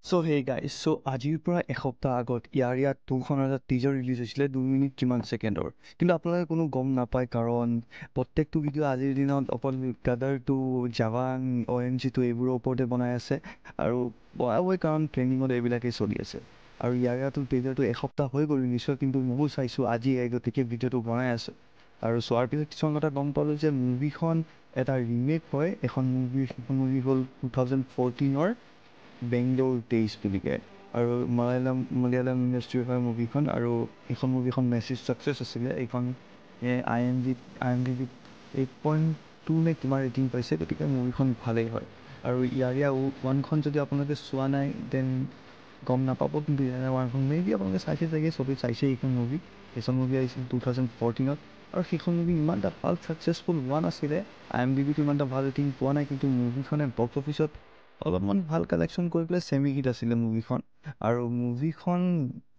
চ' hey guys, চ' আজিৰ পৰা এসপ্তাহ আগত ইয়াৰ 2খনৰ এটা টিজাৰ ৰিলিজ হৈছিলে 2 মিনিট কিমান ছেকেণ্ডৰ। কিন্তু আপোনালোকে কোনো গম নাপায়, কাৰণ প্ৰত্যেকটো ভিডিঅ' আজিৰ দিনত অকল গাদাৰ 2, জাৱান, OMG 2 এইবোৰৰ ওপৰতে বনাই আছে আৰু বনাবই, কাৰণ ট্ৰেইনিঙত এইবিলাকেই চলি আছে। আৰু ইয়াৰ টিজাৰটো এসপ্তাহ হৈ গ'ল নিশ্চয়, কিন্তু ময়ো চাইছোঁ আজি গতিকে ভিডিঅ'টো বনাই আছোঁ। আৰু চোৱাৰ পিছত কিছুমান কথা গম পালোঁ যে মুভিখন এটা ৰিমেক হয় এখন মুভিৰ। সেইখন মুভি হ'ল 2014-ৰ বেংগলোৰ ডেইজ বুলি কয়। আৰু মালায়ালাম ইণ্ডাষ্ট্ৰীৰ হয় মুভিখন, আৰু এইখন মুভিখন মেছিভ ছাকচেছ আছিলে। এইখন IMDb 8.2 নে কিমান ৰেটিং পাইছে, গতিকে মুভিখন ভালেই হয়। আৰু ইয়াৰ 1খন যদি আপোনালোকে চোৱা নাই দেন গম নাপাব, কিন্তু ইয়াৰ 1খন মেবি আপোনালোকে চাইছে চাগে, চবেই চাইছে এইখন মুভি। সেইখন মুভি আহিছিল 2014-ত, আৰু সেইখন মুভি ইমান এটা ভাল ছাকচেছফুল হোৱা নাছিলে। IMDb ইমান এটা ভাল ৰেটিং পোৱা নাই, কিন্তু মুভিখনে বক্স অফিচত অলপমান ভাল কালেকশ্যন কৰি পেলাই ছেমি হিট আছিলে মুভিখন। আৰু মুভিখন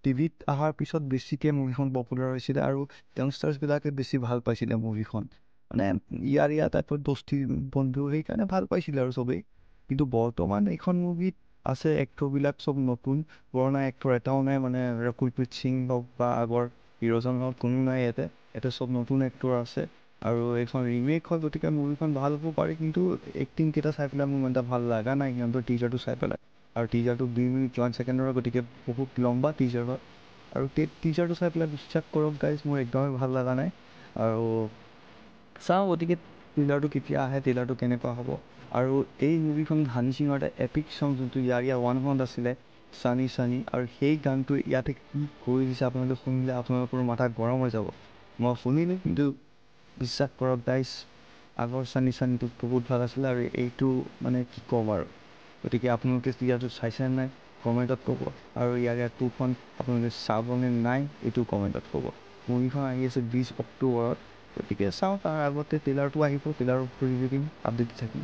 টিভিত অহাৰ পিছত বেছিকৈ মুভিখন পপুলাৰ হৈছিলে, আৰু য়ংষ্টাৰ্ছবিলাকে বেছি ভাল পাইছিলে মুভিখন। মানে ইয়াৰ টাইপত দোস্তি বন্ধু সেইকাৰণে ভাল পাইছিলে আৰু চবেই। কিন্তু বৰ্তমান এইখন মুভিত আছে এক্টৰবিলাক চব নতুন, পুৰণা এক্টৰ এটাও নাই। মানে ৰকুলপ্ৰীত সিং হওক বা আগৰ হিৰোজন হওক, কোনো নাই ইয়াতে চব নতুন এক্টৰ আছে। আৰু এইখন ৰিমেক হয়, গতিকে মুভিখন ভাল হ'ব পাৰে, কিন্তু এক্টিংকেইটা চাই পেলাই মোৰ ইমান এটা ভাল লগা নাই সিহঁতৰ টিজাৰটো চাই পেলাই। আৰু টিজাৰটো 2 মিনিট 1 ছেকেণ্ডৰ, গতিকে বহুত লম্বা টিজাৰ হয়। আৰু টিজাৰটো চাই পেলাই বিশ্বাস কৰক গাইজ, মোৰ একদমেই ভাল লগা নাই। আৰু চাওঁ গতিকে টিজাৰটো কেতিয়া আহে, টিজাৰটো কেনেকুৱা হ'ব। আৰু এই মুভিখন হানি সিঙৰ এটা এপিক চং, যোনটো ইয়াৰ 1খনত আছিলে, চানি চানি। আৰু সেই গানটো ইয়াতে কি কৰি দিছে, আপোনালোকে শুনিলে আপোনালোকৰ মাথা গৰম হৈ যাব। মই শুনিলোঁ, কিন্তু বিশ্বাস কৰক গাইজ, আগৰ চানি চানিটো বহুত ভাল আছিলে, আৰু এইটো মানে কি ক'ম আৰু। গতিকে আপোনালোকে টিজাৰটো চাইছে নাই কমেণ্টত ক'ব, আৰু ইয়াৰ 2খন আপোনালোকে চাবনে নাই এইটো কমেণ্টত ক'ব। মুভিখন আহি আছে 20 অক্টোবৰত, গতিকে চাওঁ, তাৰ আগতে ট্ৰেইলাৰটো আহিব, ট্ৰেইলাৰৰ ৰিভিউ দিম, আপডেট দি থাকিম।